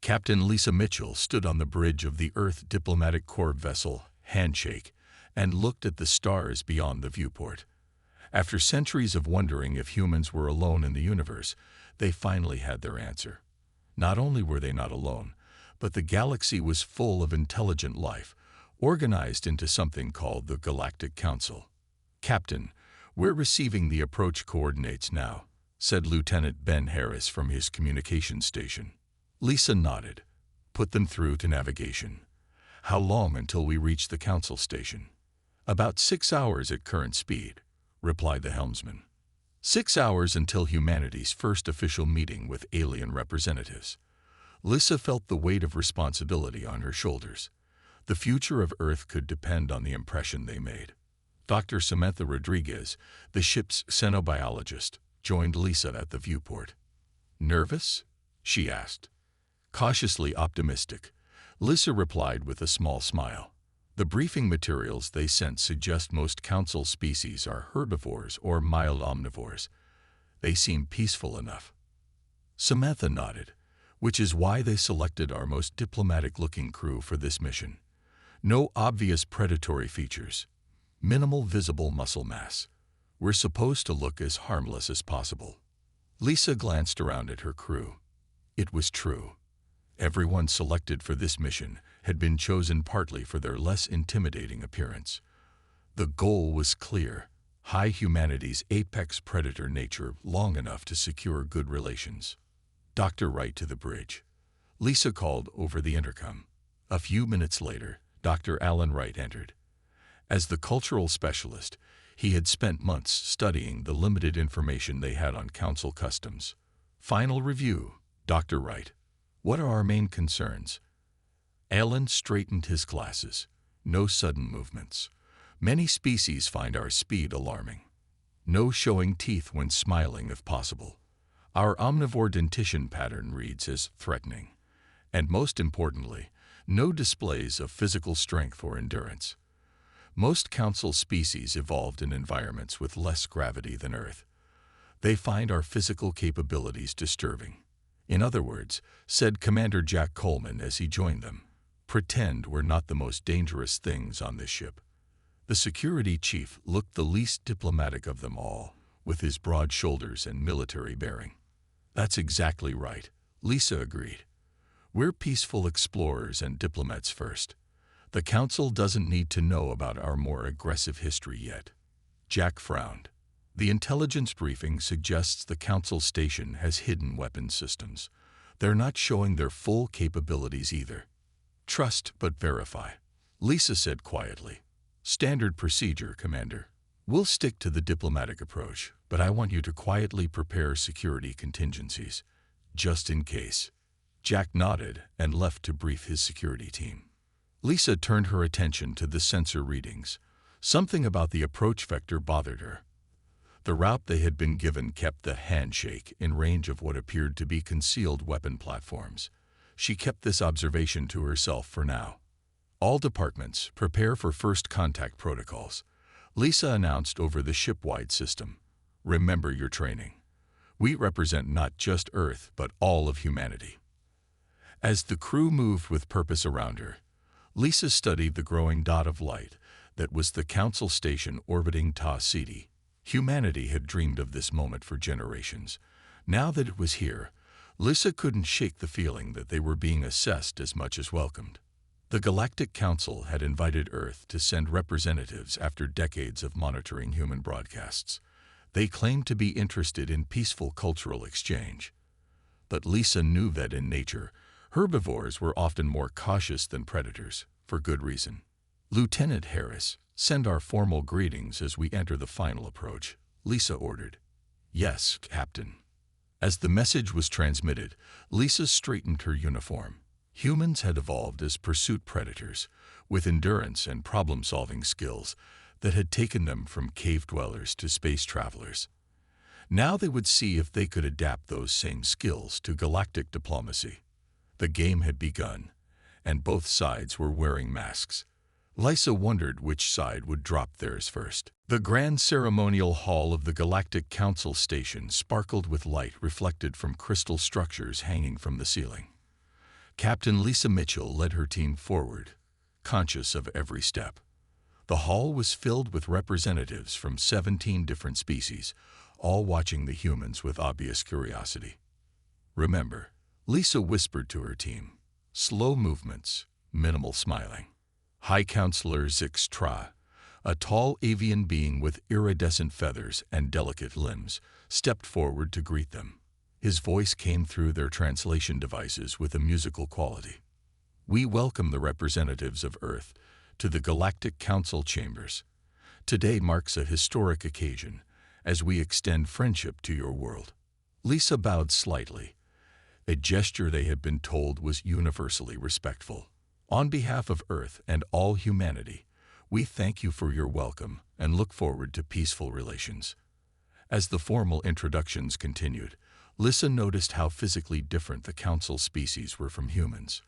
Captain Lisa Mitchell stood on the bridge of the Earth Diplomatic Corps vessel, Handshake, and looked at the stars beyond the viewport. After centuries of wondering if humans were alone in the universe, they finally had their answer. Not only were they not alone, but the galaxy was full of intelligent life, organized into something called the Galactic Council. "Captain, we're receiving the approach coordinates now," said Lieutenant Ben Harris from his communications station. Lisa nodded. "Put them through to navigation." "How long until we reach the council station?" "About 6 hours at current speed," replied the helmsman. 6 hours until humanity's first official meeting with alien representatives. Lisa felt the weight of responsibility on her shoulders. The future of Earth could depend on the impression they made. Dr. Samantha Rodriguez, the ship's xenobiologist, joined Lisa at the viewport. "Nervous?" she asked. Cautiously optimistic, Lisa replied with a small smile. "The briefing materials they sent suggest most council species are herbivores or mild omnivores. They seem peaceful enough." Samantha nodded, "which is why they selected our most diplomatic-looking crew for this mission. No obvious predatory features. Minimal visible muscle mass. We're supposed to look as harmless as possible." Lisa glanced around at her crew. It was true. Everyone selected for this mission had been chosen partly for their less intimidating appearance. The goal was clear: high humanity's apex predator nature long enough to secure good relations. "Dr. Wright to the bridge," Lisa called over the intercom. A few minutes later, Dr. Alan Wright entered. As the cultural specialist, he had spent months studying the limited information they had on council customs. "Final review, Dr. Wright. What are our main concerns?" Alan straightened his glasses. "No sudden movements. Many species find our speed alarming. No showing teeth when smiling if possible. Our omnivore dentition pattern reads as threatening. And most importantly, no displays of physical strength or endurance. Most council species evolved in environments with less gravity than Earth. They find our physical capabilities disturbing. In other words," said Commander Jack Coleman as he joined them, "pretend we're not the most dangerous things on this ship." The security chief looked the least diplomatic of them all, with his broad shoulders and military bearing. "That's exactly right," Lisa agreed. "We're peaceful explorers and diplomats first. The Council doesn't need to know about our more aggressive history yet." Jack frowned. "The intelligence briefing suggests the Council station has hidden weapons systems. They're not showing their full capabilities either." "Trust but verify," Lisa said quietly. "Standard procedure, Commander. We'll stick to the diplomatic approach, but I want you to quietly prepare security contingencies, just in case." Jack nodded and left to brief his security team. Lisa turned her attention to the sensor readings. Something about the approach vector bothered her. The route they had been given kept the Handshake in range of what appeared to be concealed weapon platforms. She kept this observation to herself for now. "All departments, prepare for first contact protocols," Lisa announced over the ship-wide system. "Remember your training. We represent not just Earth, but all of humanity." As the crew moved with purpose around her, Lisa studied the growing dot of light that was the Council station orbiting Ta Ceti. Humanity had dreamed of this moment for generations. Now that it was here, Lisa couldn't shake the feeling that they were being assessed as much as welcomed. The Galactic Council had invited Earth to send representatives after decades of monitoring human broadcasts. They claimed to be interested in peaceful cultural exchange. But Lisa knew that in nature, herbivores were often more cautious than predators, for good reason. "Lieutenant Harris, send our formal greetings as we enter the final approach," Lisa ordered. "Yes, Captain." As the message was transmitted, Lisa straightened her uniform. Humans had evolved as pursuit predators, with endurance and problem-solving skills that had taken them from cave dwellers to space travelers. Now they would see if they could adapt those same skills to galactic diplomacy. The game had begun, and both sides were wearing masks. Lisa wondered which side would drop theirs first. The grand ceremonial hall of the Galactic Council station sparkled with light reflected from crystal structures hanging from the ceiling. Captain Lisa Mitchell led her team forward, conscious of every step. The hall was filled with representatives from 17 different species, all watching the humans with obvious curiosity. Remember, Lisa whispered to her team, slow movements, minimal smiling. High Counselor Zix Tra, a tall avian being with iridescent feathers and delicate limbs, stepped forward to greet them. His voice came through their translation devices with a musical quality. We welcome the representatives of Earth to the Galactic Council chambers. Today marks a historic occasion as we extend friendship to your world. Lisa bowed slightly, a gesture they had been told was universally respectful. On behalf of Earth and all humanity, we thank you for your welcome and look forward to peaceful relations. As the formal introductions continued, Lisa noticed how physically different the council species were from humans.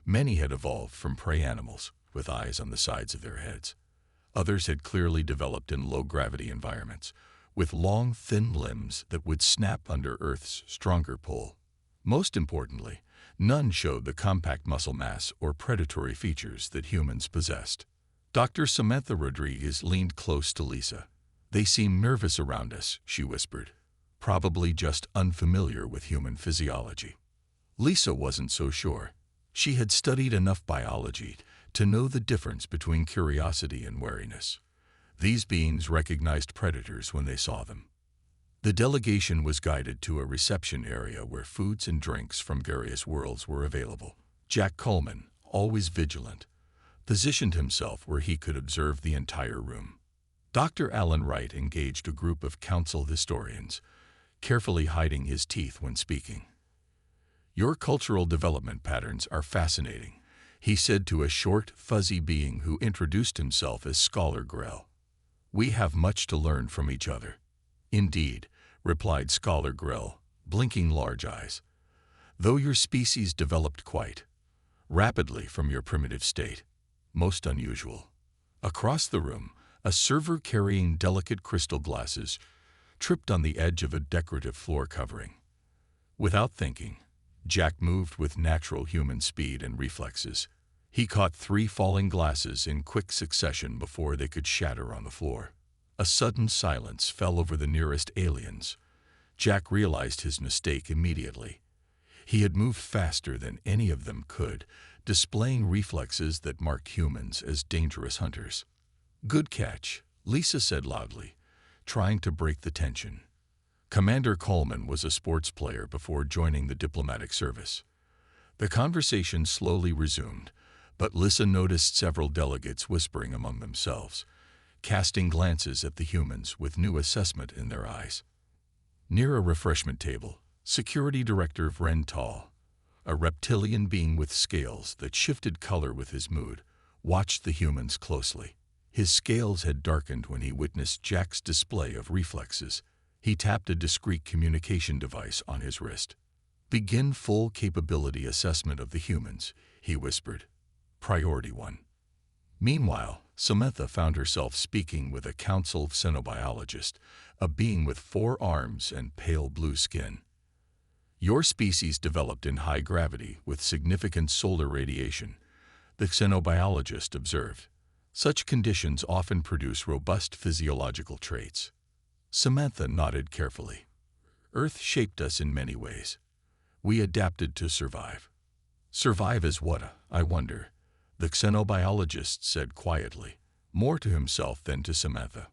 Many had evolved from prey animals, with eyes on the sides of their heads. Others had clearly developed in low-gravity environments, with long, thin limbs that would snap under Earth's stronger pull. Most importantly, none showed the compact muscle mass or predatory features that humans possessed. Dr. Samantha Rodriguez leaned close to Lisa. "They seem nervous around us," she whispered, probably just unfamiliar with human physiology. Lisa wasn't so sure. She had studied enough biology to know the difference between curiosity and wariness. These beings recognized predators when they saw them. The delegation was guided to a reception area where foods and drinks from various worlds were available. Jack Coleman, always vigilant, positioned himself where he could observe the entire room. Dr. Alan Wright engaged a group of council historians, carefully hiding his teeth when speaking. "Your cultural development patterns are fascinating," he said to a short, fuzzy being who introduced himself as Scholar Grell. "We have much to learn from each other." "Indeed," replied Scholar Grell, blinking large eyes. "Though your species developed quite rapidly from your primitive state. Most unusual." Across the room, a server carrying delicate crystal glasses tripped on the edge of a decorative floor covering. Without thinking, Jack moved with natural human speed and reflexes. He caught 3 falling glasses in quick succession before they could shatter on the floor. A sudden silence fell over the nearest aliens. Jack realized his mistake immediately. He had moved faster than any of them could, displaying reflexes that marked humans as dangerous hunters. "Good catch," Lisa said loudly, trying to break the tension. Commander Coleman was a sports player before joining the diplomatic service. The conversation slowly resumed, but Lisa noticed several delegates whispering among themselves, casting glances at the humans with new assessment in their eyes. Near a refreshment table, Security Director Vren Tall, a reptilian being with scales that shifted color with his mood, watched the humans closely. His scales had darkened when he witnessed Jack's display of reflexes. He tapped a discreet communication device on his wrist. "Begin full capability assessment of the humans," he whispered. "Priority 1. Meanwhile, Samantha found herself speaking with a council xenobiologist, a being with 4 arms and pale blue skin. "Your species developed in high gravity with significant solar radiation," the xenobiologist observed. "Such conditions often produce robust physiological traits." Samantha nodded carefully. "Earth shaped us in many ways. We adapted to survive." "Survive as what, I wonder?" the xenobiologist said quietly, more to himself than to Samantha.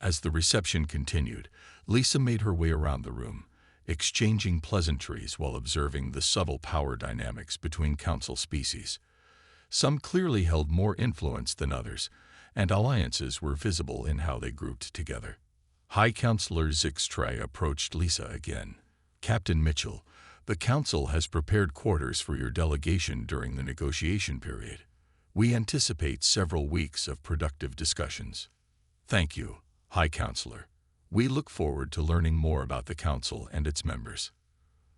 As the reception continued, Lisa made her way around the room, exchanging pleasantries while observing the subtle power dynamics between council species. Some clearly held more influence than others, and alliances were visible in how they grouped together. High Counselor Zixtray approached Lisa again. "Captain Mitchell, the Council has prepared quarters for your delegation during the negotiation period. We anticipate several weeks of productive discussions." "Thank you, High Counselor. We look forward to learning more about the Council and its members."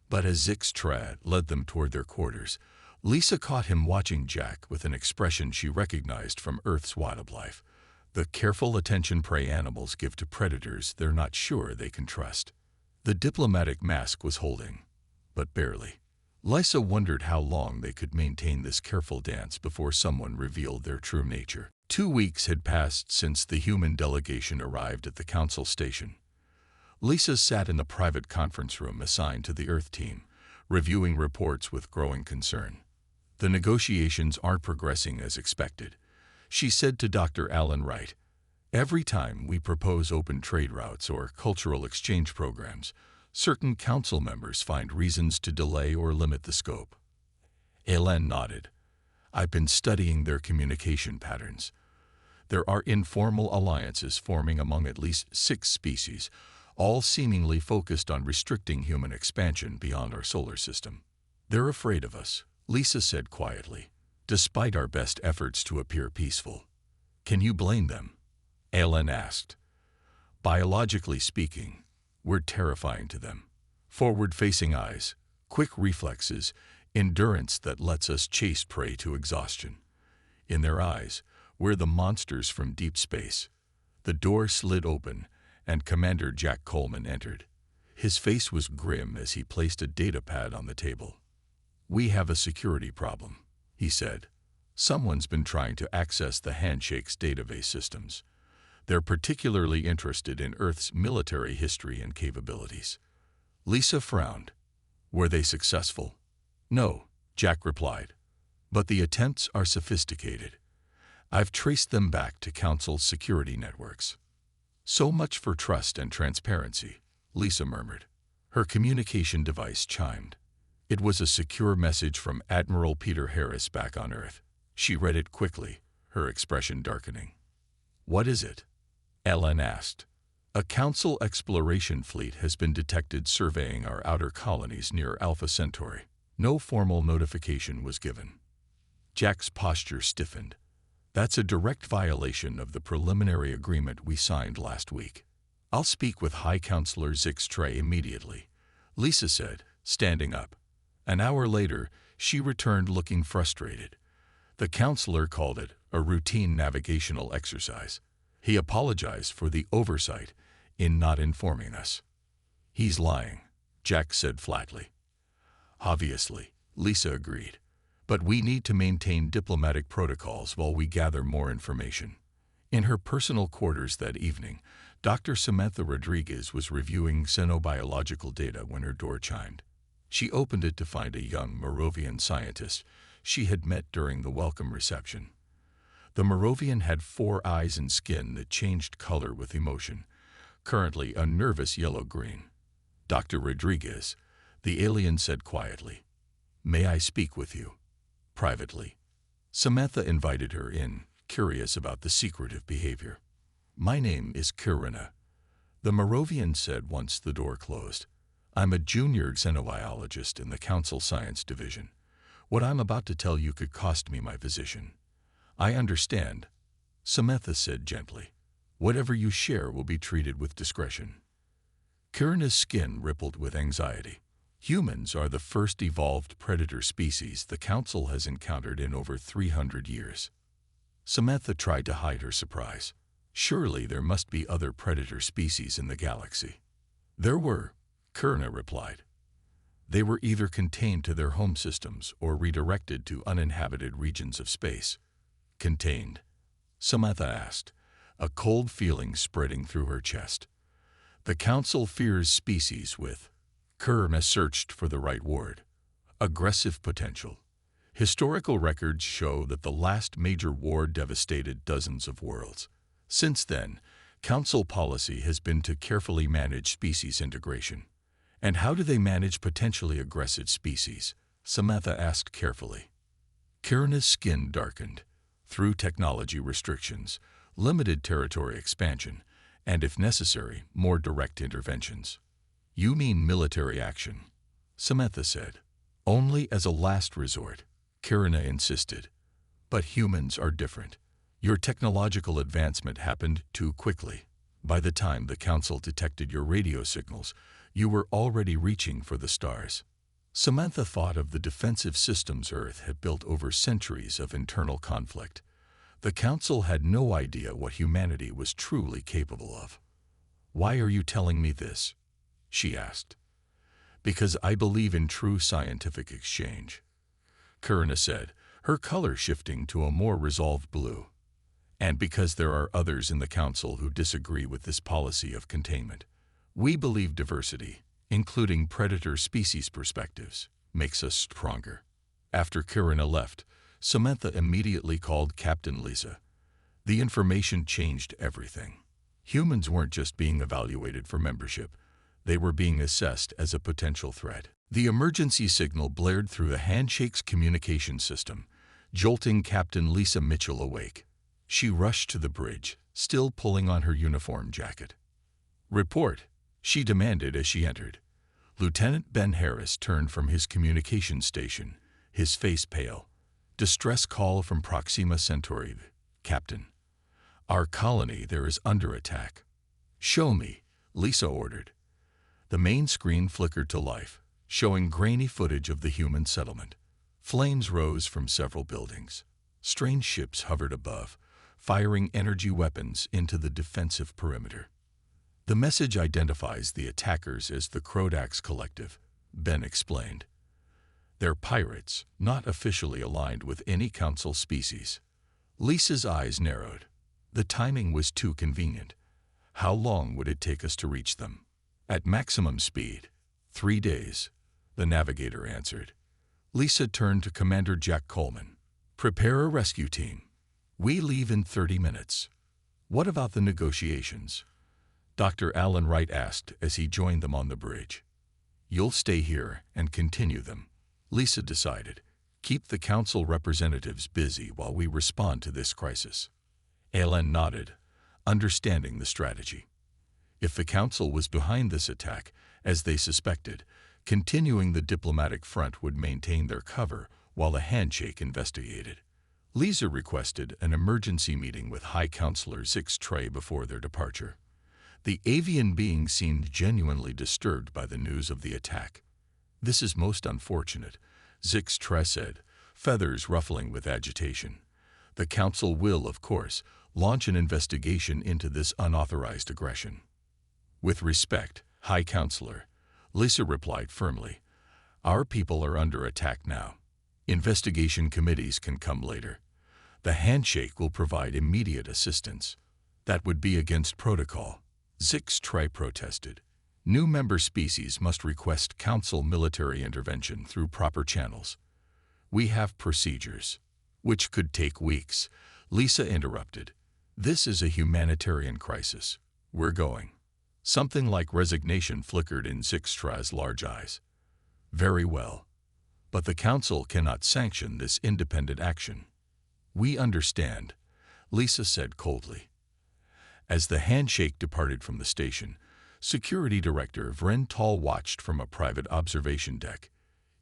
But as Zixtray led them toward their quarters, Lisa caught him watching Jack with an expression she recognized from Earth's wildlife. The careful attention prey animals give to predators they're not sure they can trust. The diplomatic mask was holding, but barely. Lysa wondered how long they could maintain this careful dance before someone revealed their true nature. 2 weeks had passed since the human delegation arrived at the council station. Lisa sat in the private conference room assigned to the Earth team, reviewing reports with growing concern. The negotiations aren't progressing as expected, she said to Dr. Alan Wright. Every time we propose open trade routes or cultural exchange programs, certain council members find reasons to delay or limit the scope. Alan nodded. I've been studying their communication patterns. There are informal alliances forming among at least 6 species, all seemingly focused on restricting human expansion beyond our solar system. They're afraid of us, Lisa said quietly, despite our best efforts to appear peaceful. Can you blame them? Alan asked. Biologically speaking, we're terrifying to them. Forward-facing eyes, quick reflexes, endurance that lets us chase prey to exhaustion. In their eyes, we're the monsters from deep space. The door slid open, and Commander Jack Coleman entered. His face was grim as he placed a data pad on the table. We have a security problem, he said. Someone's been trying to access the Handshake's database systems. They're particularly interested in Earth's military history and capabilities. Lisa frowned. Were they successful? No, Jack replied. But the attempts are sophisticated. I've traced them back to Council's security networks. So much for trust and transparency, Lisa murmured. Her communication device chimed. It was a secure message from Admiral Peter Harris back on Earth. She read it quickly, her expression darkening. What is it? Ellen asked. A Council exploration fleet has been detected surveying our outer colonies near Alpha Centauri. No formal notification was given. Jack's posture stiffened. That's a direct violation of the preliminary agreement we signed last week. I'll speak with High Counselor Zixtray immediately, Lisa said, standing up. An hour later, she returned looking frustrated. The counselor called it a routine navigational exercise. He apologized for the oversight in not informing us. He's lying, Jack said flatly. Obviously, Lisa agreed. But we need to maintain diplomatic protocols while we gather more information. In her personal quarters that evening, Dr. Samantha Rodriguez was reviewing xenobiological data when her door chimed. She opened it to find a young Moravian scientist she had met during the welcome reception. The Moravian had 4 eyes and skin that changed color with emotion, currently a nervous yellow-green. Dr. Rodriguez, the alien said quietly, "May I speak with you?" Privately. Samantha invited her in, curious about the secretive behavior. "My name is Kirina," the Moravian said once the door closed. "I'm a junior xenobiologist in the Council Science Division. What I'm about to tell you could cost me my position." "I understand," Samantha said gently. "Whatever you share will be treated with discretion." Kirina's skin rippled with anxiety. Humans are the first evolved predator species the Council has encountered in over 300 years. Samantha tried to hide her surprise. Surely there must be other predator species in the galaxy. There were, Kirina replied. They were either contained to their home systems or redirected to uninhabited regions of space. Contained? Samantha asked, a cold feeling spreading through her chest. The Council fears species with, Kirina searched for the right word, aggressive potential. Historical records show that the last major war devastated dozens of worlds. Since then, Council policy has been to carefully manage species integration. And how do they manage potentially aggressive species? Samantha asked carefully. Kirina's skin darkened. Through technology restrictions, limited territory expansion, and if necessary, more direct interventions. You mean military action, Samantha said. Only as a last resort, Kirina insisted. But humans are different. Your technological advancement happened too quickly. By the time the Council detected your radio signals, you were already reaching for the stars. Samantha thought of the defensive systems Earth had built over centuries of internal conflict. The Council had no idea what humanity was truly capable of. Why are you telling me this? She asked. Because I believe in true scientific exchange, Kurina said, her color shifting to a more resolved blue. And because there are others in the Council who disagree with this policy of containment. We believe diversity, including predator species perspectives, makes us stronger. After Kurina left, Samantha immediately called Captain Lisa. The information changed everything. Humans weren't just being evaluated for membership. They were being assessed as a potential threat. The emergency signal blared through the handshake's communication system, jolting Captain Lisa Mitchell awake. She rushed to the bridge, still pulling on her uniform jacket. "Report," she demanded as she entered. Lieutenant Ben Harris turned from his communication station, his face pale. "Distress call from Proxima Centauri, Captain. Our colony there is under attack." "Show me," Lisa ordered. The main screen flickered to life, showing grainy footage of the human settlement. Flames rose from several buildings. Strange ships hovered above, firing energy weapons into the defensive perimeter. "The message identifies the attackers as the Krodax Collective," Ben explained. "They're pirates, not officially aligned with any council species." Lisa's eyes narrowed. The timing was too convenient. How long would it take us to reach them? "At maximum speed. 3 days," the navigator answered. Lisa turned to Commander Jack Coleman. "Prepare a rescue team. We leave in 30 minutes. What about the negotiations?" Dr. Alan Wright asked as he joined them on the bridge. "You'll stay here and continue them," Lisa decided. "Keep the council representatives busy while we respond to this crisis." Alan nodded, understanding the strategy. If the council was behind this attack, as they suspected, continuing the diplomatic front would maintain their cover while the handshake investigated. Lisa requested an emergency meeting with High Counselor Zix Trey before their departure. The avian being seemed genuinely disturbed by the news of the attack. "This is most unfortunate," Zix Trey said, feathers ruffling with agitation. "The Council will, of course, launch an investigation into this unauthorized aggression." "With respect, High Counselor," Lisa replied firmly. "Our people are under attack now. Investigation committees can come later. The handshake will provide immediate assistance." "That would be against protocol," Zix Trey protested. "New member species must request Council military intervention through proper channels. We have procedures." "Which could take weeks," Lisa interrupted. "This is a humanitarian crisis. We're going." Something like resignation flickered in Zix Trey's large eyes. "Very well. But the Council cannot sanction this independent action." "We understand," Lisa said coldly. As the handshake departed from the station, Security Director Vren Tall watched from a private observation deck.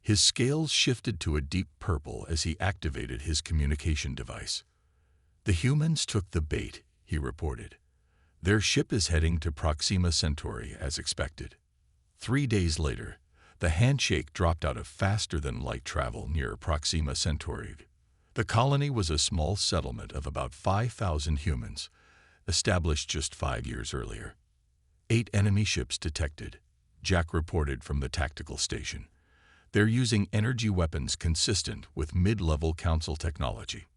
His scales shifted to a deep purple as he activated his communication device. "The humans took the bait," he reported. "Their ship is heading to Proxima Centauri as expected." 3 days later, the handshake dropped out of faster-than-light travel near Proxima Centauri. The colony was a small settlement of about 5,000 humans, established just 5 years earlier. 8 enemy ships detected, Jack reported from the tactical station. They're using energy weapons consistent with mid-level Council technology.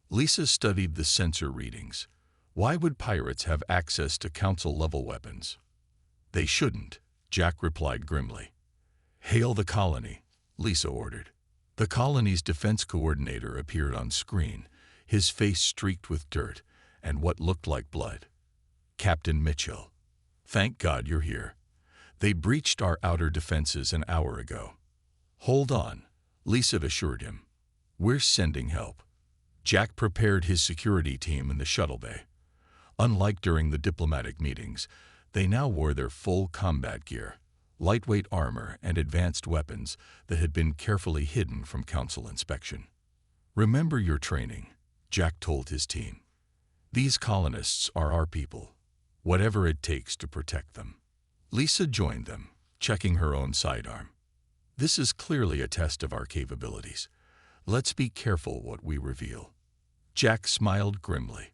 Lisa studied the sensor readings. Why would pirates have access to Council-level weapons? "They shouldn't," Jack replied grimly. "Hail the colony," Lisa ordered. The colony's defense coordinator appeared on screen, his face streaked with dirt and what looked like blood. "Captain Mitchell, thank God you're here. They breached our outer defenses an hour ago." "Hold on," Lisa assured him. "We're sending help." Jack prepared his security team in the shuttle bay. Unlike during the diplomatic meetings, they now wore their full combat gear, lightweight armor and advanced weapons that had been carefully hidden from Council inspection. "Remember your training," Jack told his team. "These colonists are our people, whatever it takes to protect them." Lisa joined them, checking her own sidearm. "This is clearly a test of our capabilities. Let's be careful what we reveal." Jack smiled grimly.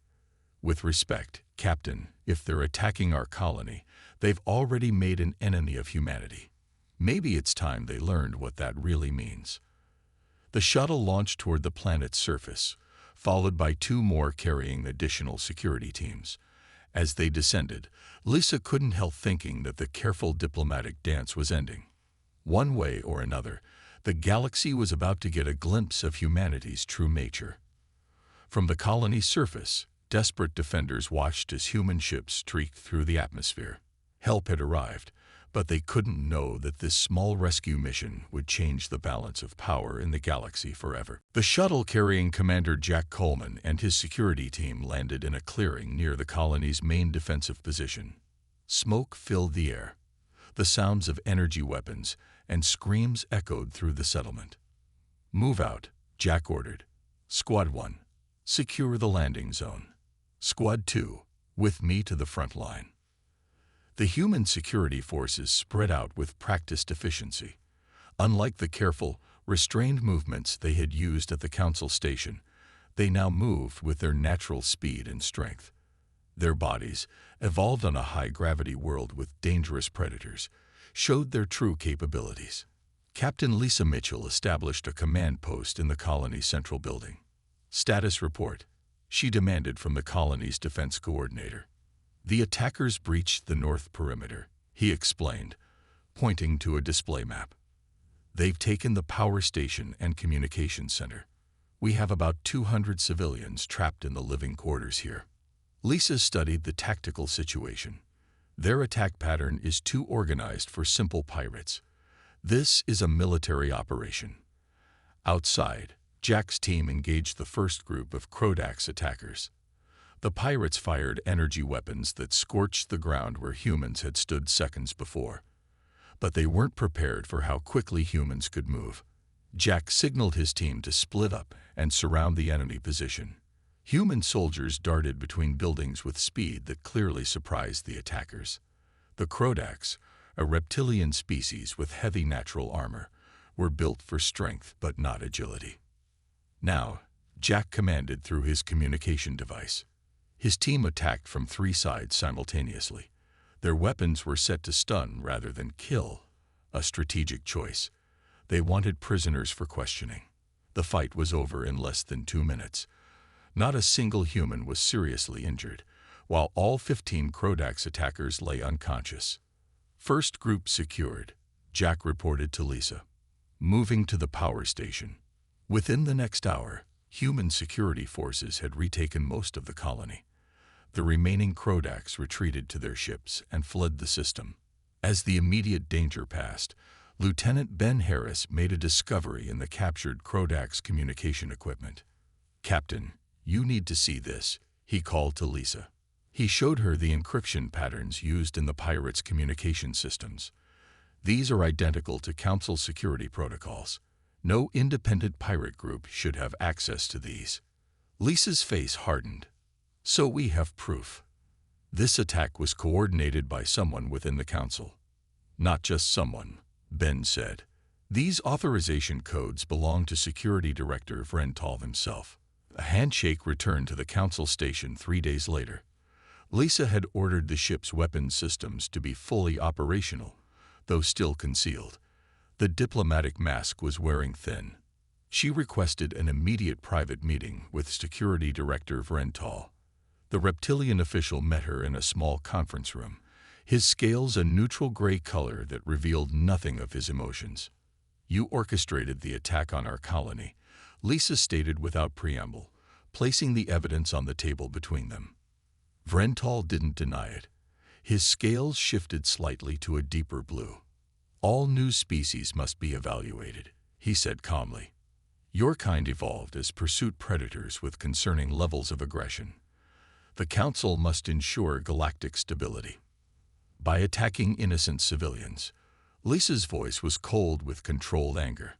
"With respect, Captain, if they're attacking our colony, they've already made an enemy of humanity. Maybe it's time they learned what that really means. The shuttle launched toward the planet's surface, followed by two more carrying additional security teams. As they descended, Lisa couldn't help thinking that the careful diplomatic dance was ending. One way or another, the galaxy was about to get a glimpse of humanity's true nature. From the colony's surface, desperate defenders watched as human ships streaked through the atmosphere. Help had arrived, but they couldn't know that this small rescue mission would change the balance of power in the galaxy forever. The shuttle carrying Commander Jack Coleman and his security team landed in a clearing near the colony's main defensive position. Smoke filled the air. The sounds of energy weapons and screams echoed through the settlement. "Move out," Jack ordered. "Squad 1, secure the landing zone. Squad 2, with me to the front line." The human security forces spread out with practiced efficiency. Unlike the careful, restrained movements they had used at the Council station, they now moved with their natural speed and strength. Their bodies, evolved on a high-gravity world with dangerous predators, showed their true capabilities. Captain Lisa Mitchell established a command post in the colony's central building. "Status report," she demanded from the colony's defense coordinator. "The attackers breached the north perimeter," he explained, pointing to a display map. "They've taken the power station and communications center. We have about 200 civilians trapped in the living quarters here." Lisa studied the tactical situation. Their attack pattern is too organized for simple pirates. This is a military operation. Outside, Jack's team engaged the first group of Krodax attackers. The pirates fired energy weapons that scorched the ground where humans had stood seconds before. But they weren't prepared for how quickly humans could move. Jack signaled his team to split up and surround the enemy position. Human soldiers darted between buildings with speed that clearly surprised the attackers. The Krodax, a reptilian species with heavy natural armor, were built for strength but not agility. Now, Jack commanded through his communication device. His team attacked from three sides simultaneously. Their weapons were set to stun rather than kill, a strategic choice. They wanted prisoners for questioning. The fight was over in less than 2 minutes. Not a single human was seriously injured, while all 15 Krodax attackers lay unconscious. "First group secured," Jack reported to Lisa. "Moving to the power station." Within the next hour, human security forces had retaken most of the colony. The remaining Krodax retreated to their ships and fled the system. As the immediate danger passed, Lieutenant Ben Harris made a discovery in the captured Krodax communication equipment. "Captain, you need to see this," he called to Lisa. He showed her the encryption patterns used in the pirates' communication systems. These are identical to Council security protocols. No independent pirate group should have access to these. Lisa's face hardened. "So we have proof." This attack was coordinated by someone within the Council. "Not just someone," Ben said. "These authorization codes belong to Security Director Vrental himself." A handshake returned to the Council station 3 days later. Lisa had ordered the ship's weapons systems to be fully operational, though still concealed. The diplomatic mask was wearing thin. She requested an immediate private meeting with Security Director Vrental. The reptilian official met her in a small conference room, his scales a neutral gray color that revealed nothing of his emotions. "You orchestrated the attack on our colony," Lisa stated without preamble, placing the evidence on the table between them. Vrental didn't deny it. His scales shifted slightly to a deeper blue. "All new species must be evaluated," he said calmly. "Your kind evolved as pursuit predators with concerning levels of aggression. The Council must ensure galactic stability. By attacking innocent civilians," Lisa's voice was cold with controlled anger.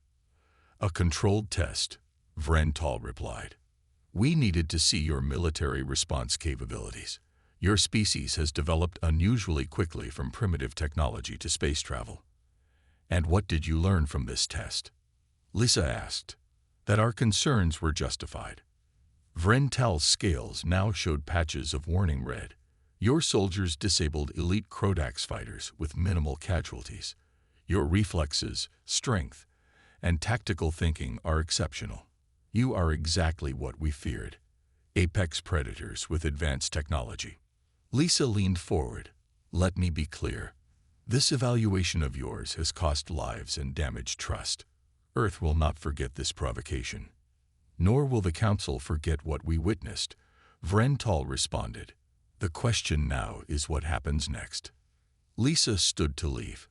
"A controlled test," Vrental replied. "We needed to see your military response capabilities. Your species has developed unusually quickly from primitive technology to space travel." "And what did you learn from this test?" Lisa asked. "That our concerns were justified." Vrental's scales now showed patches of warning red. "Your soldiers disabled elite Krodax fighters with minimal casualties. Your reflexes, strength, and tactical thinking are exceptional. You are exactly what we feared. Apex predators with advanced technology. Lisa leaned forward. Let me be clear. This evaluation of yours has cost lives and damaged trust. Earth will not forget this provocation. Nor will the Council forget what we witnessed. Vrental responded. The question now is what happens next. Lisa stood to leave.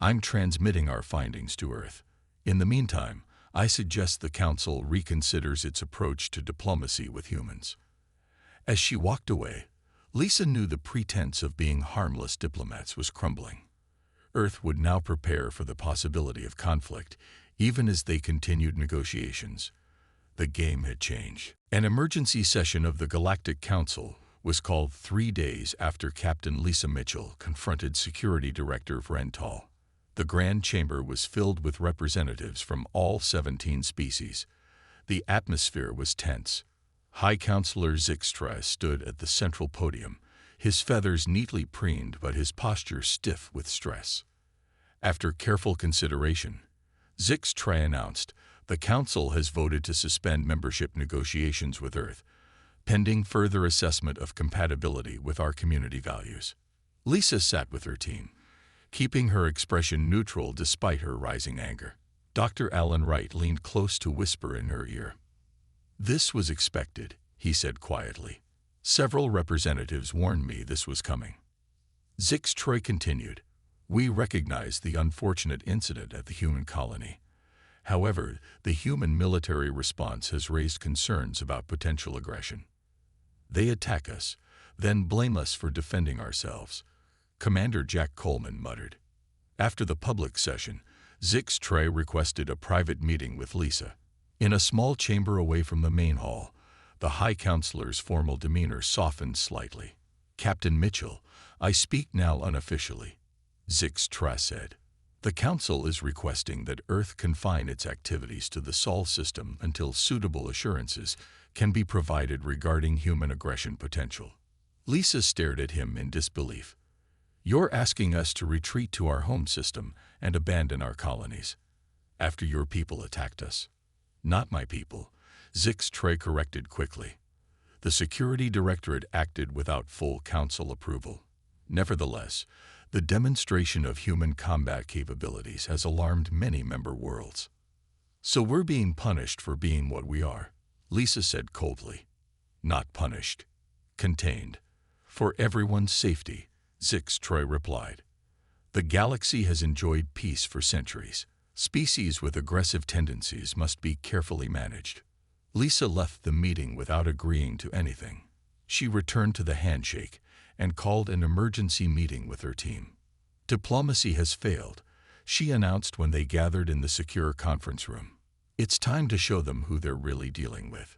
I'm transmitting our findings to Earth. In the meantime, I suggest the Council reconsiders its approach to diplomacy with humans. As she walked away, Lisa knew the pretense of being harmless diplomats was crumbling. Earth would now prepare for the possibility of conflict, even as they continued negotiations. The game had changed. An emergency session of the Galactic Council was called 3 days after Captain Lisa Mitchell confronted Security Director Vrental. The Grand Chamber was filled with representatives from all 17 species. The atmosphere was tense. High Counselor Zixtra stood at the central podium, his feathers neatly preened but his posture stiff with stress. After careful consideration, Zixtra announced, the Council has voted to suspend membership negotiations with Earth, pending further assessment of compatibility with our community values. Lisa sat with her team, keeping her expression neutral despite her rising anger. Dr. Alan Wright leaned close to whisper in her ear. This was expected, he said quietly. Several representatives warned me this was coming. Zixtra continued. We recognize the unfortunate incident at the human colony. However, the human military response has raised concerns about potential aggression. They attack us, then blame us for defending ourselves, Commander Jack Coleman muttered. After the public session, Zixtra requested a private meeting with Lisa. In a small chamber away from the main hall, the High Counselor's formal demeanor softened slightly. Captain Mitchell, I speak now unofficially, Zixtra said. The Council is requesting that Earth confine its activities to the Sol system until suitable assurances can be provided regarding human aggression potential. Lisa stared at him in disbelief. You're asking us to retreat to our home system and abandon our colonies, after your people attacked us. Not my people, Zixtra corrected quickly. The Security Directorate acted without full Council approval. Nevertheless, the demonstration of human combat capabilities has alarmed many member worlds. So we're being punished for being what we are, Lisa said coldly. Not punished. Contained. For everyone's safety, Zixtra replied. The galaxy has enjoyed peace for centuries. Species with aggressive tendencies must be carefully managed. Lisa left the meeting without agreeing to anything. She returned to the handshake and called an emergency meeting with her team. Diplomacy has failed, she announced when they gathered in the secure conference room. It's time to show them who they're really dealing with.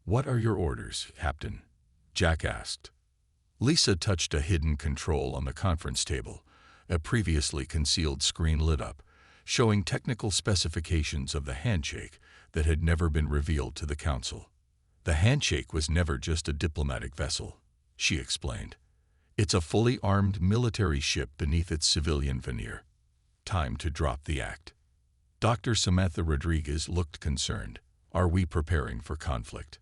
What are your orders, Captain? Jack asked. Lisa touched a hidden control on the conference table. A previously concealed screen lit up, showing technical specifications of the handshake that had never been revealed to the Council. The handshake was never just a diplomatic vessel, she explained. It's a fully armed military ship beneath its civilian veneer. Time to drop the act. Dr. Samantha Rodriguez looked concerned. Are we preparing for conflict?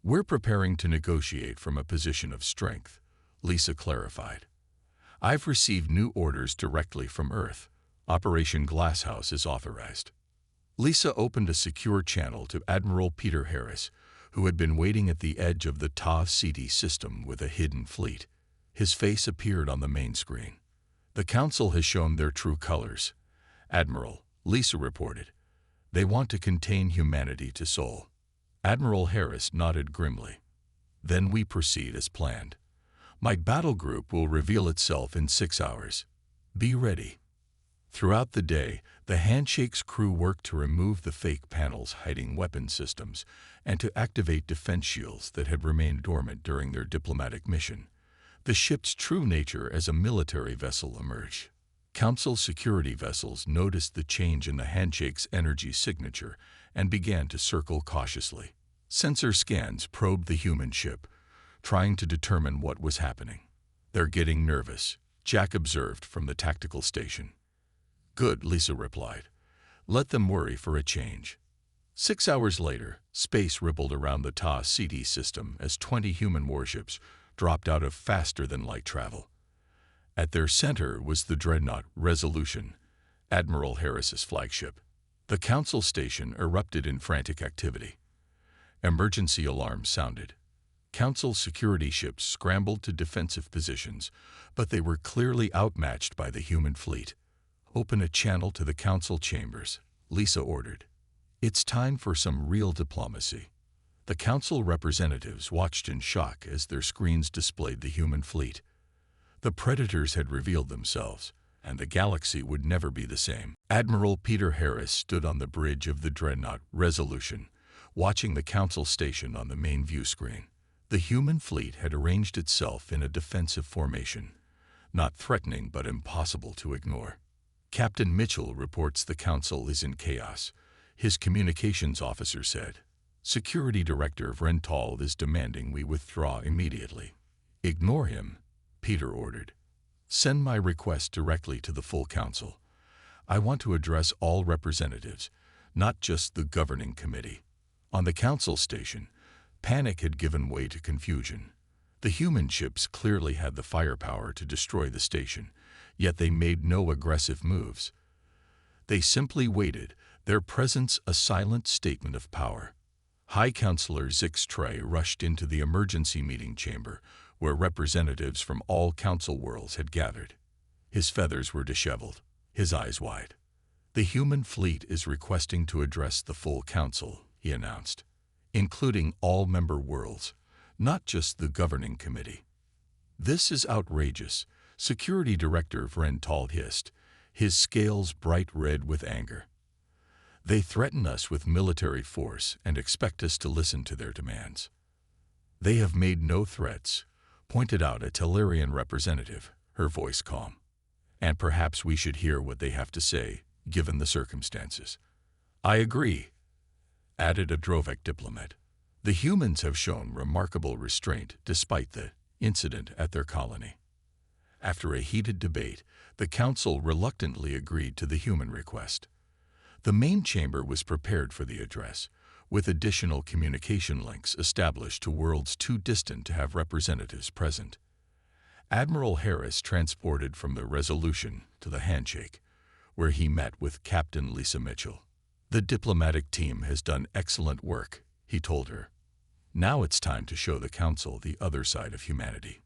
We're preparing to negotiate from a position of strength, Lisa clarified. I've received new orders directly from Earth. Operation Glasshouse is authorized. Lisa opened a secure channel to Admiral Peter Harris, who had been waiting at the edge of the Ta-Ceti system with a hidden fleet. His face appeared on the main screen. The Council has shown their true colors, Admiral, Lisa reported. They want to contain humanity to Sol. Admiral Harris nodded grimly. Then we proceed as planned. My battle group will reveal itself in 6 hours. Be ready. Throughout the day, the handshake's crew worked to remove the fake panels hiding weapon systems and to activate defense shields that had remained dormant during their diplomatic mission. The ship's true nature as a military vessel emerged. Council security vessels noticed the change in the handshake's energy signature and began to circle cautiously. Sensor scans probed the human ship, trying to determine what was happening. They're getting nervous, Jack observed from the tactical station. Good, Lisa replied. Let them worry for a change. 6 hours later, space rippled around the Ta-Ceti system as 20 human warships dropped out of faster-than-light travel. At their center was the dreadnought Resolution, Admiral Harris's flagship. The Council station erupted in frantic activity. Emergency alarms sounded. Council security ships scrambled to defensive positions, but they were clearly outmatched by the human fleet. Open a channel to the Council chambers, Lisa ordered. It's time for some real diplomacy. The Council representatives watched in shock as their screens displayed the human fleet. The predators had revealed themselves, and the galaxy would never be the same. Admiral Peter Harris stood on the bridge of the dreadnought Resolution, watching the Council station on the main view screen. The human fleet had arranged itself in a defensive formation, not threatening but impossible to ignore. Captain Mitchell reports the Council is in chaos, his communications officer said. Security Director Vrental is demanding we withdraw immediately. Ignore him, Peter ordered. Send my request directly to the full Council. I want to address all representatives, not just the governing committee. On the Council station, panic had given way to confusion. The human ships clearly had the firepower to destroy the station, yet they made no aggressive moves. They simply waited, their presence a silent statement of power. High Counselor Zix Trey rushed into the emergency meeting chamber, where representatives from all Council worlds had gathered. His feathers were disheveled, his eyes wide. The human fleet is requesting to address the full Council, he announced, including all member worlds, not just the governing committee. This is outrageous, Security Director Vrental hissed, his scales bright red with anger. They threaten us with military force and expect us to listen to their demands. They have made no threats, pointed out a Tellurian representative, her voice calm. And perhaps we should hear what they have to say, given the circumstances. I agree, added a Drovec diplomat. The humans have shown remarkable restraint despite the incident at their colony. After a heated debate, the Council reluctantly agreed to the human request. The main chamber was prepared for the address, with additional communication links established to worlds too distant to have representatives present. Admiral Harris transported from the Resolution to the Handshake, where he met with Captain Lisa Mitchell. The diplomatic team has done excellent work, he told her. Now it's time to show the Council the other side of humanity.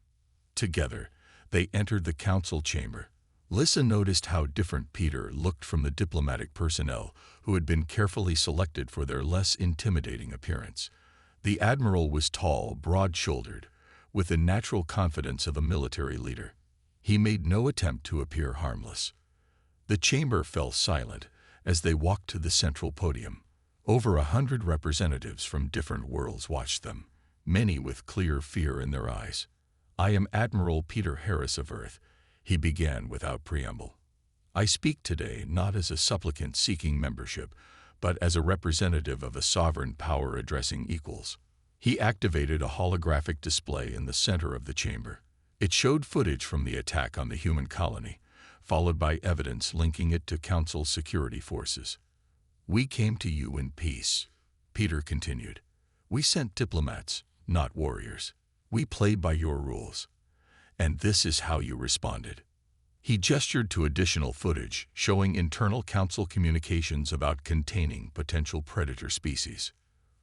Together, they entered the Council chamber. Lisa noticed how different Peter looked from the diplomatic personnel who had been carefully selected for their less intimidating appearance. The Admiral was tall, broad-shouldered, with the natural confidence of a military leader. He made no attempt to appear harmless. The chamber fell silent as they walked to the central podium. Over 100 representatives from different worlds watched them, many with clear fear in their eyes. I am Admiral Peter Harris of Earth, he began without preamble. I speak today not as a supplicant seeking membership, but as a representative of a sovereign power addressing equals. He activated a holographic display in the center of the chamber. It showed footage from the attack on the human colony, followed by evidence linking it to Council security forces. We came to you in peace, Peter continued. We sent diplomats, not warriors. We play by your rules. And this is how you responded. He gestured to additional footage showing internal Council communications about containing potential predator species.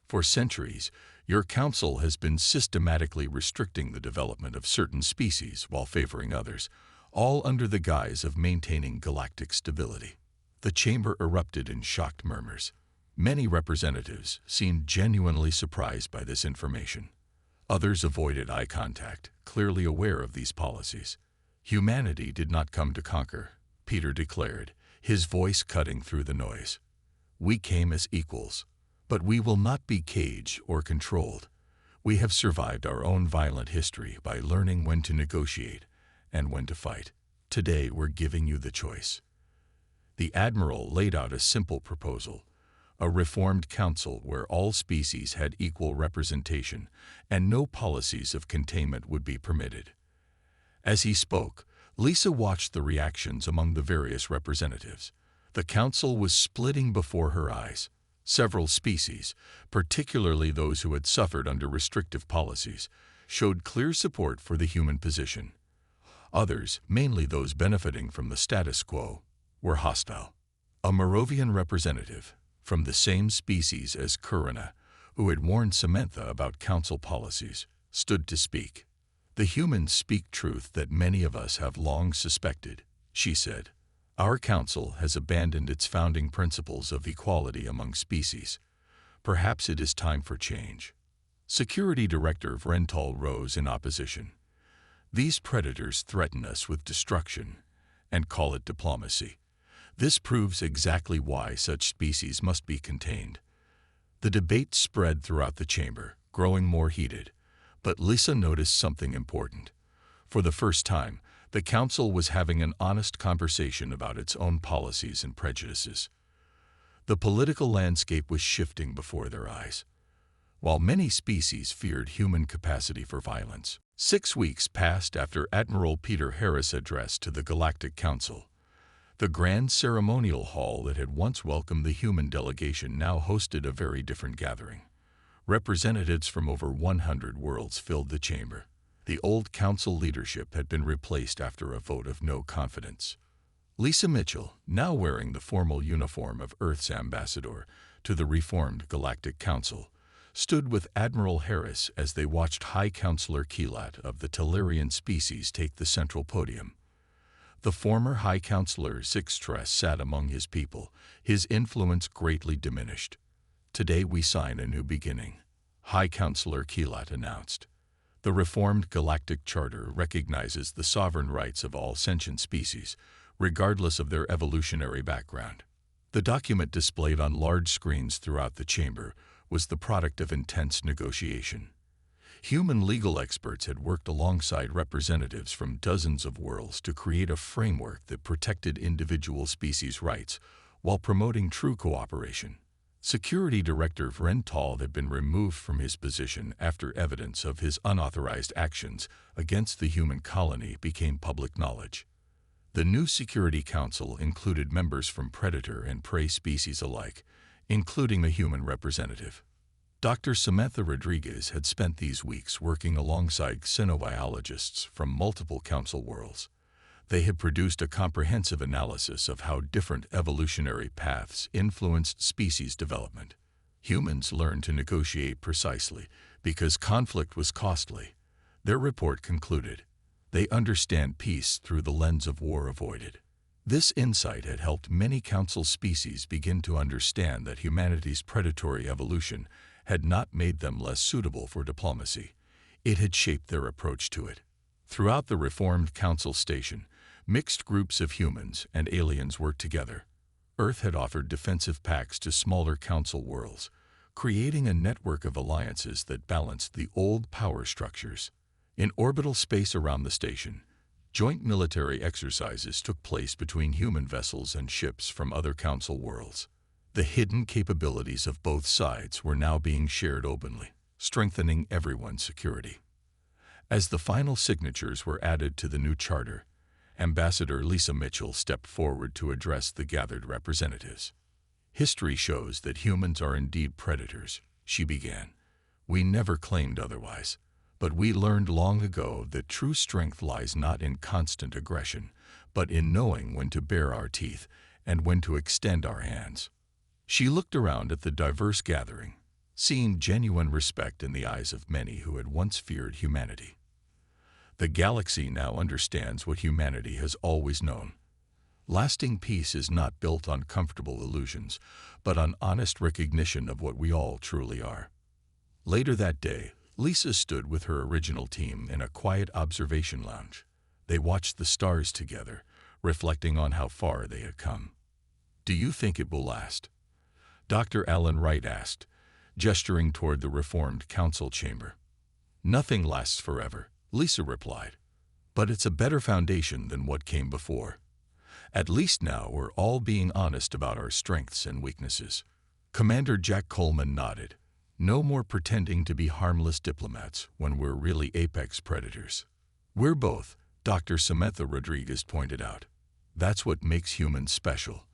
For centuries, your Council has been systematically restricting the development of certain species while favoring others, all under the guise of maintaining galactic stability. The chamber erupted in shocked murmurs. Many representatives seemed genuinely surprised by this information. Others avoided eye contact, clearly aware of these policies. Humanity did not come to conquer, Peter declared, his voice cutting through the noise. We came as equals, but we will not be caged or controlled. We have survived our own violent history by learning when to negotiate and when to fight. Today we're giving you the choice. The Admiral laid out a simple proposal. A reformed council where all species had equal representation and no policies of containment would be permitted. As he spoke, Lisa watched the reactions among the various representatives. The council was splitting before her eyes. Several species, particularly those who had suffered under restrictive policies, showed clear support for the human position. Others, mainly those benefiting from the status quo, were hostile. A Moravian representative, from the same species as Kurina, who had warned Samantha about council policies, stood to speak. "The humans speak truth that many of us have long suspected," she said. "Our council has abandoned its founding principles of equality among species. Perhaps it is time for change." Security Director Vrental rose in opposition. "These predators threaten us with destruction and call it diplomacy. This proves exactly why such species must be contained." The debate spread throughout the chamber, growing more heated, but Lisa noticed something important. For the first time, the council was having an honest conversation about its own policies and prejudices. The political landscape was shifting before their eyes. While many species feared human capacity for violence, 6 weeks passed after Admiral Peter Harris' address to the Galactic Council. The grand ceremonial hall that had once welcomed the human delegation now hosted a very different gathering. Representatives from over 100 worlds filled the chamber. The old council leadership had been replaced after a vote of no confidence. Lisa Mitchell, now wearing the formal uniform of Earth's ambassador to the reformed Galactic Council, stood with Admiral Harris as they watched High Counselor Keelat of the Tellurian species take the central podium. The former High Counselor Sixtress sat among his people, his influence greatly diminished. "Today we sign a new beginning," High Counselor Keelat announced. "The reformed Galactic Charter recognizes the sovereign rights of all sentient species, regardless of their evolutionary background." The document displayed on large screens throughout the chamber was the product of intense negotiation. Human legal experts had worked alongside representatives from dozens of worlds to create a framework that protected individual species' rights while promoting true cooperation. Security Director Vrental had been removed from his position after evidence of his unauthorized actions against the human colony became public knowledge. The new Security Council included members from predator and prey species alike, including a human representative. Dr. Samantha Rodriguez had spent these weeks working alongside xenobiologists from multiple council worlds. They had produced a comprehensive analysis of how different evolutionary paths influenced species development. Humans learned to negotiate precisely because conflict was costly. Their report concluded, "They understand peace through the lens of war avoided." This insight had helped many council species begin to understand that humanity's predatory evolution had not made them less suitable for diplomacy. It had shaped their approach to it. Throughout the reformed council station, mixed groups of humans and aliens worked together. Earth had offered defensive pacts to smaller council worlds, creating a network of alliances that balanced the old power structures. In orbital space around the station, joint military exercises took place between human vessels and ships from other council worlds. The hidden capabilities of both sides were now being shared openly, strengthening everyone's security. As the final signatures were added to the new charter, Ambassador Lisa Mitchell stepped forward to address the gathered representatives. "History shows that humans are indeed predators," she began. "We never claimed otherwise. But we learned long ago that true strength lies not in constant aggression, but in knowing when to bare our teeth and when to extend our hands." She looked around at the diverse gathering, seeing genuine respect in the eyes of many who had once feared humanity. "The galaxy now understands what humanity has always known. Lasting peace is not built on comfortable illusions, but on honest recognition of what we all truly are." Later that day, Lisa stood with her original team in a quiet observation lounge. They watched the stars together, reflecting on how far they had come. "Do you think it will last?" Dr. Alan Wright asked, gesturing toward the reformed council chamber. "Nothing lasts forever," Lisa replied. "But it's a better foundation than what came before. At least now we're all being honest about our strengths and weaknesses." Commander Jack Coleman nodded. "No more pretending to be harmless diplomats when we're really apex predators." "We're both," Dr. Samantha Rodriguez pointed out. "That's what makes humans special.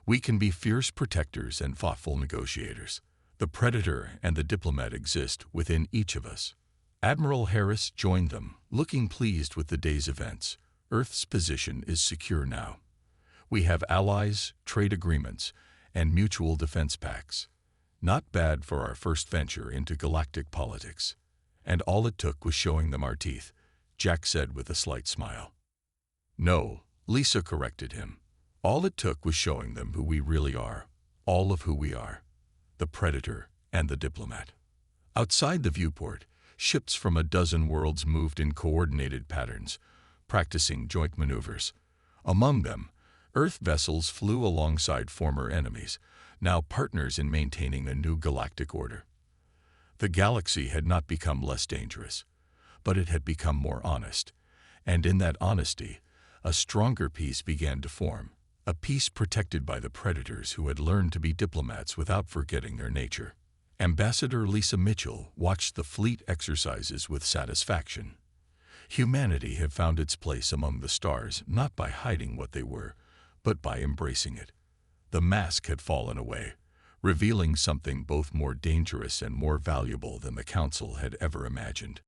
We can be fierce protectors and thoughtful negotiators. The Predator and the Diplomat exist within each of us. Admiral Harris joined them, looking pleased with the day's events. Earth's position is secure now. We have allies, trade agreements, and mutual defense pacts. Not bad for our first venture into galactic politics. And all it took was showing them our teeth, Jack said with a slight smile. No, Lisa corrected him. All it took was showing them who we really are, all of who we are. The Predator and the Diplomat. Outside the viewport, ships from a dozen worlds moved in coordinated patterns, practicing joint maneuvers. Among them, Earth vessels flew alongside former enemies, now partners in maintaining a new galactic order. The galaxy had not become less dangerous, but it had become more honest, and in that honesty, a stronger peace began to form, a peace protected by the Predators who had learned to be diplomats without forgetting their nature. Ambassador Lisa Mitchell watched the fleet exercises with satisfaction. Humanity had found its place among the stars not by hiding what they were, but by embracing it. The mask had fallen away, revealing something both more dangerous and more valuable than the Council had ever imagined.